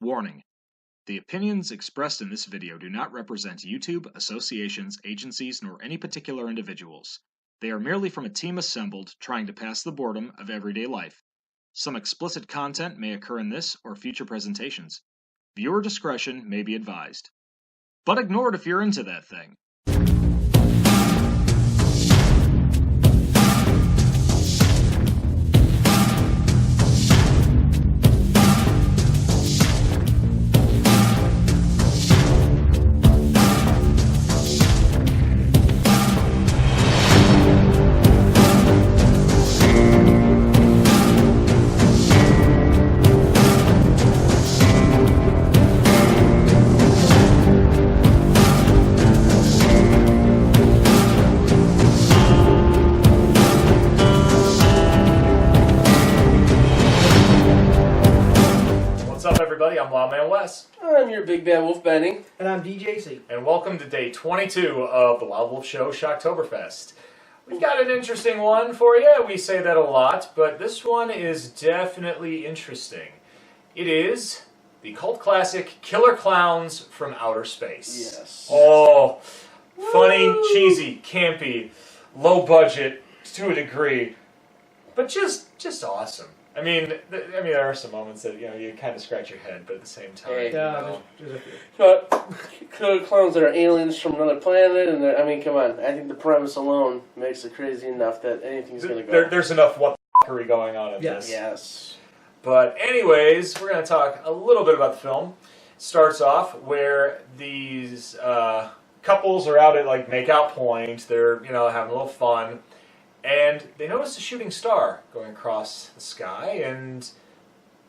Warning: the opinions expressed in this video do not represent YouTube, associations, agencies, nor any particular individuals. They are merely from a team assembled trying to pass the boredom of everyday life. Some explicit content may occur in this or future presentations. Viewer discretion may be advised. But ignore it if you're into that thing. I'm Lawman Wes. I'm your Big Bad Wolf Benning. And I'm DJC. And welcome to day 22 of the Wild Wolf Show SHOCKTOBERFEST. We've got an interesting one for you. We say that a lot, but this one is definitely interesting. It is the cult classic Killer Klowns from Outer Space. Yes. Oh, funny, cheesy, campy, low budget to a degree, but just awesome. I mean, there are some moments that you kind of scratch your head, but at the same time, Hey, But Killer clowns that are aliens from another planet, and come on. I think the premise alone makes it crazy enough that anything's going to go. There's enough what-the-fuckery going on in this. Yes. But anyways, we're going to talk a little bit about the film. It starts off where these couples are out at like make-out point. They're having a little fun. And they notice a shooting star going across the sky, and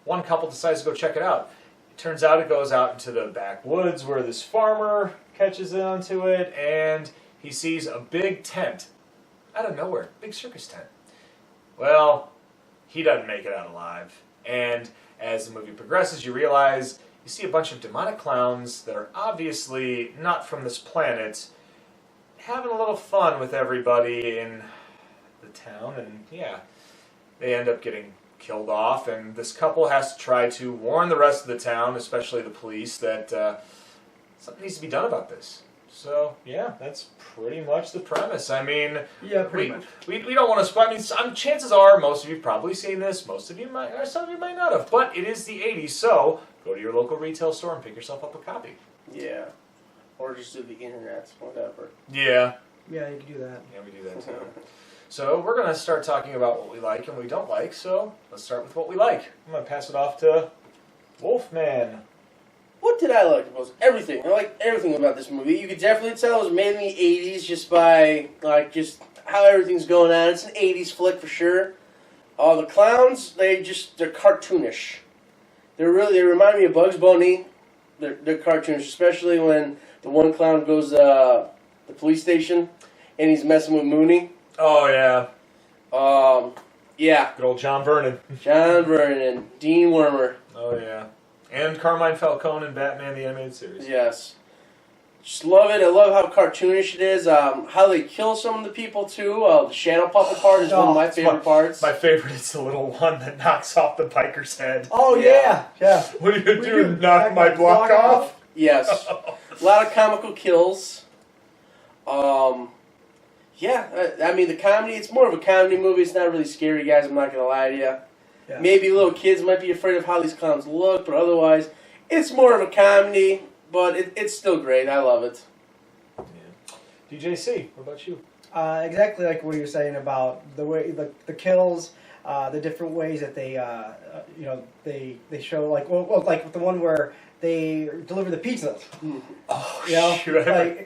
one couple decides to go check it out. It turns out it goes out into the backwoods where this farmer catches onto it, and he sees a big tent out of nowhere, big circus tent. Well, he doesn't make it out alive. And as the movie progresses, you realize you see a bunch of demonic clowns that are obviously not from this planet, having a little fun with everybody in the town, and they end up getting killed off, and this couple has to try to warn the rest of the town, especially the police, that something needs to be done about this. So that's pretty much the premise. I mean, pretty much. We don't want to spoil. I mean, chances are most of you've probably seen this. Most of you might, or some of you might not have. But it is the '80s, so go to your local retail store and pick yourself up a copy. Yeah. Or just do the internet, whatever. Yeah. Yeah, you can do that. Yeah, we do that too. So we're going to start talking about what we like and what we don't like, so let's start with what we like. I'm going to pass it off to Wolfman. What did I like the most? Everything. I like everything about this movie. You could definitely tell it was made in the 80s just by, just how everything's going on. It's an 80s flick for sure. The clowns, they're cartoonish. They remind me of Bugs Bunny. They're cartoonish, especially when the one clown goes to the police station and he's messing with Mooney. Oh, yeah. Yeah. Good old John Vernon. John Vernon, Dean Wormer. Oh, yeah. And Carmine Falcone in Batman the Animated Series. Yes. Just love it. I love how cartoonish it is. How they kill some of the people, too. The shadow puppet part is one of my favorite parts. My favorite is the little one that knocks off the biker's head. Oh, yeah. What are you going to do, knock my block off? Yes. A lot of comical kills. The comedy, it's more of a comedy movie. It's not really scary, guys. I'm not going to lie to you. Yeah. Maybe little kids might be afraid of how these clowns look, but otherwise, it's more of a comedy, but it's still great. I love it. Yeah. DJC, what about you? Exactly like what you're saying about the way the kills, the different ways that they show, like like the one where they deliver the pizzas. Oh, shoot! The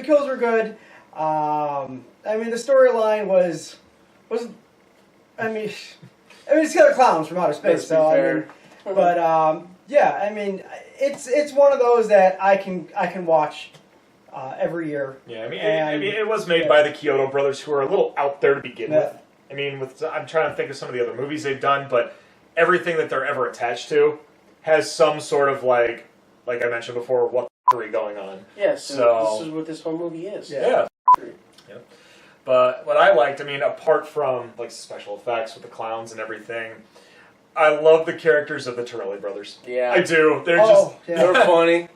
kills were good. The storyline was it's Killer Klowns from Outer Space, it's one of those that I can watch every year. Yeah, it was made by the Kyoto brothers, who are a little out there to begin with. I'm trying to think of some of the other movies they've done, but everything that they're ever attached to has some sort of like I mentioned before, what going on. Yes, so this is what this whole movie is. Yeah. But what I liked, apart from like special effects with the clowns and everything, I love the characters of the Torelli brothers. Yeah. I do. They're They're funny.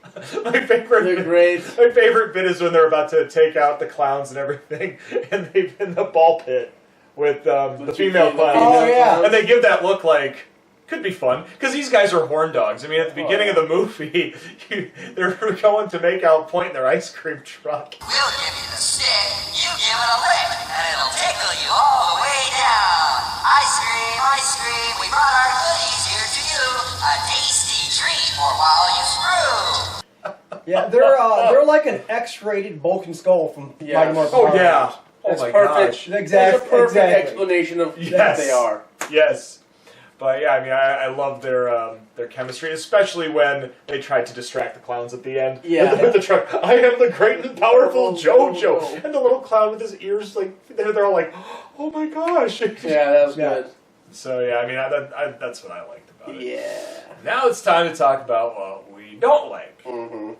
my favorite. They're great. My favorite bit is when they're about to take out the clowns and everything, and they've in the ball pit with the female clowns. Oh, yeah. And they give that look like, could be fun, because these guys are horn dogs. I mean, at the beginning of the movie, they're going to make out point in their ice cream truck. We'll give you the stick, you give it a lick, and it'll tickle you all the way down. Ice cream, we brought our goodies here to you. A tasty treat for while you screw. Yeah, they're like an X-rated Bulk and Skull from Mighty Morphin Power Oh, yeah. Rangers. Oh, That's my perfect. gosh. That's a perfect Exactly. explanation of Yes. what they are. Yes. But yeah, I mean, I love their chemistry, especially when they tried to distract the clowns at the end. Yeah. With the truck, I am the great and powerful Oh, JoJo. And the little clown with his ears, like, they're all like, oh my gosh. Yeah, that was Yeah. good. So yeah, I mean, that's what I liked about it. Yeah. Now it's time to talk about what we don't like. Mm-hmm.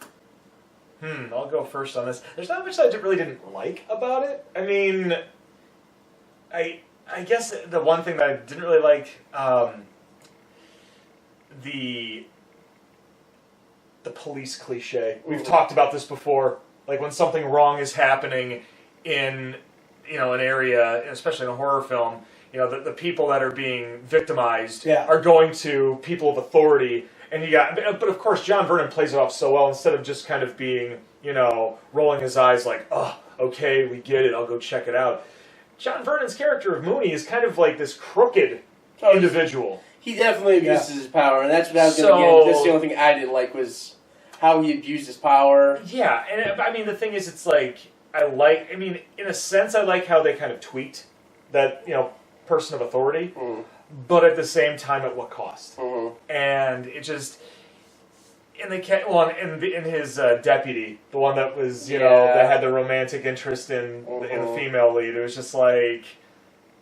I'll go first on this. There's not much I really didn't like about it. I mean, I guess the one thing that I didn't really like, the police cliche. We've talked about this before. Like when something wrong is happening in, an area, especially in a horror film, the people that are being victimized are going to people of authority. And but of course, John Vernon plays it off so well. Instead of just kind of being, rolling his eyes like, oh, okay, we get it, I'll go check it out. John Vernon's character of Mooney is kind of like this crooked individual. He definitely abuses his power, and that's what I was going to get. That's the only thing I didn't like was how he abused his power. Yeah, and I mean, the thing is, it's like, in a sense, I like how they kind of tweaked that, person of authority, but at the same time, at what cost? And it just, and they can't, in his deputy, the one that was, that had the romantic interest in the female lead, it was just like,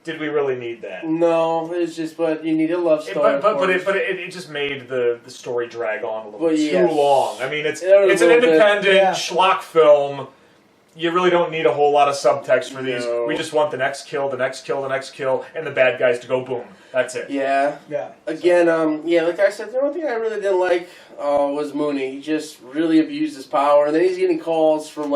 did we really need that? No, it's just, but you need a love story. But it just made the story drag on a little too yes. long. I mean, it's an little independent schlock film. You really don't need a whole lot of subtext for these. No. We just want the next kill, the next kill, the next kill, and the bad guys to go boom. That's it. Yeah. Again, like I said, the only thing I really didn't like was Mooney. He just really abused his power, and then he's getting calls from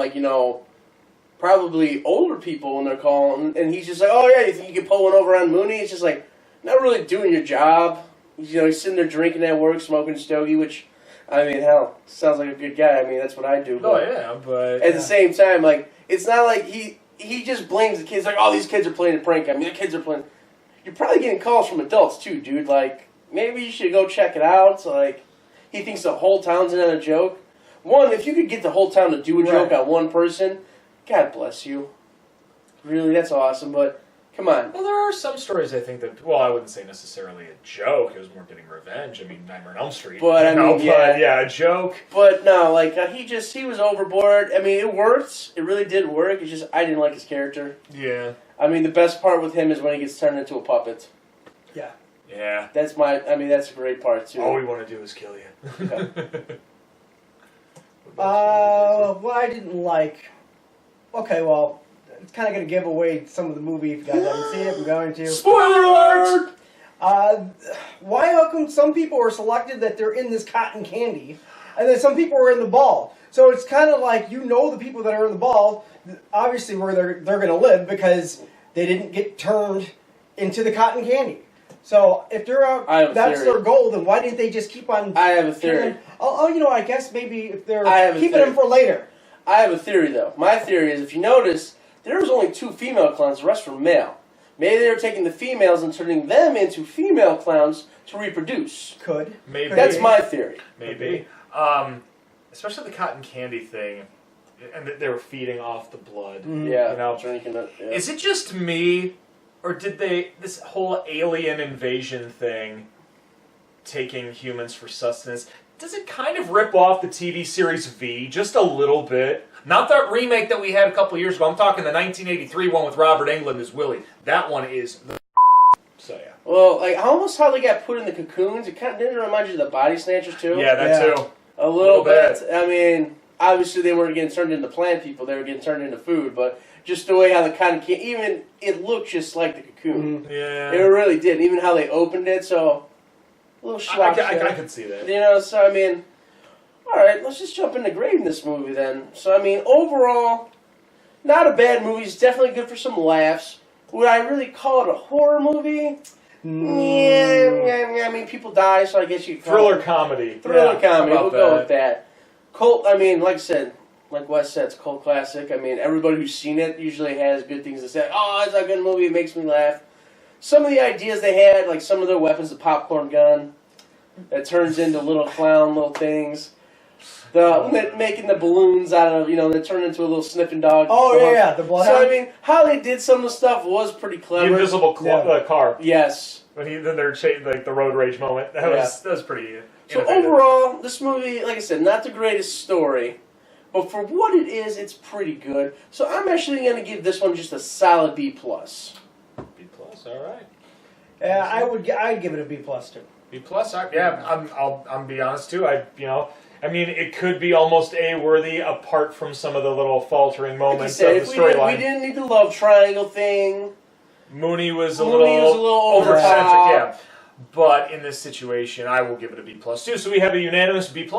probably older people when they're calling, and he's just like, oh yeah, you think you can pull one over on Mooney? It's just like, not really doing your job. He's sitting there drinking at work, smoking a stogie, which, I mean, hell, sounds like a good guy. I mean, that's what I do. Oh yeah, but at the same time, it's not like he just blames the kids, like, oh, these kids are playing a prank. I mean, the kids are playing. You're probably getting calls from adults too, dude. Like, maybe you should go check it out. Like, he thinks the whole town's in on a joke. One, if you could get the whole town to do a joke on one person, God bless you. Really, that's awesome, but come on. Well, there are some stories I think that, I wouldn't say necessarily a joke. It was more getting revenge. I mean, Nightmare on Elm Street. But, a joke. But no, he was overboard. I mean, it worked. It really did work. It's just, I didn't like his character. Yeah. I mean, the best part with him is when he gets turned into a puppet. Yeah. Yeah. That's a great part, too. All we want to do is kill you. What I didn't like... Okay, well, it's kind of going to give away some of the movie if you guys haven't seen it. I'm going to. Spoiler alert! How come some people are selected that they're in this cotton candy, and then some people are in the ball? So it's kind of like, the people that are in the ball, obviously where they're going to live because they didn't get turned into the cotton candy. So if they're out, that's their goal, then why didn't they just keep on... I have a theory. I guess maybe if they're keeping them for later. I have a theory, though. My theory is, if you notice, there was only 2 female clowns, the rest were male. Maybe they were taking the females and turning them into female clowns to reproduce. Could. Maybe. That's my theory. Maybe. Especially the cotton candy thing, and they were feeding off the blood. Yeah, drinking it. Yeah. Is it just me, or did this whole alien invasion thing, taking humans for sustenance, does it kind of rip off the TV series V just a little bit? Not that remake that we had a couple years ago. I'm talking the 1983 one with Robert Englund as Willie. That one is the so yeah. Well, almost how they got put in the cocoons, it kind of didn't remind you of the Body Snatchers too. Yeah, that too. A little bit. I mean, obviously they weren't getting turned into plant people; they were getting turned into food. But just the way how the cotton candy, even it looked just like the cocoon. Yeah, it really did. Even how they opened it. So little schlock. I could see that. You know, so I mean, all right, let's just jump into grading this movie then. So I mean, overall, not a bad movie. It's definitely good for some laughs. Would I really call it a horror movie? Yeah, I mean, people die, so I guess you call Thriller it comedy. Thriller comedy. How We'll about go with that. Cult. I mean, like I said, like Wes said, it's a cult classic. I mean, everybody who's seen it usually has good things to say. Oh, it's a good movie. It makes me laugh. Some of the ideas they had, like some of their weapons, the popcorn gun that turns into little clown little things. Making the balloons out of, that turn into a little sniffing dog. Oh, yeah, the bloodhound. So, I mean, how they did some of the stuff was pretty clever. The invisible car. Yes. Then they're like the road rage moment. That was pretty So overall, this movie, like I said, not the greatest story, but for what it is, it's pretty good. So I'm actually going to give this one just a solid B+. B+, all right. I'd give it a B+ too. B+, I'll be honest too. I mean, it could be almost A-worthy apart from some of the little faltering moments of the storyline. We didn't need the love triangle thing. Mooney was a little overcentric, yeah. But in this situation, I will give it a B+ too. So we have a unanimous B+. B+.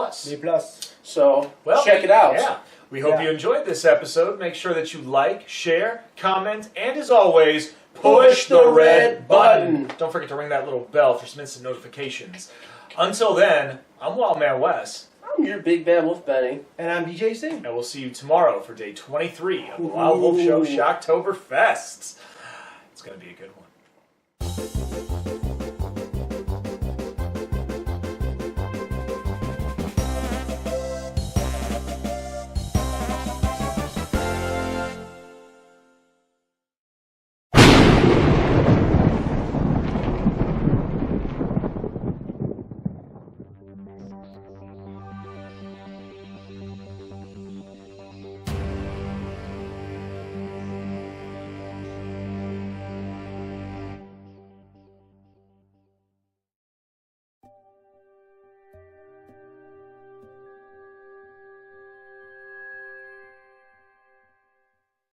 So, check it out. Yeah. We hope you enjoyed this episode. Make sure that you like, share, comment, and as always, push the red button. Don't forget to ring that little bell for some instant notifications. Until then, I'm Wild Man Wes. I'm your Big Bad Wolf Benny. And I'm BJC. And we'll see you tomorrow for day 23 of the Wild Wolf Show Shocktoberfest. It's going to be a good one.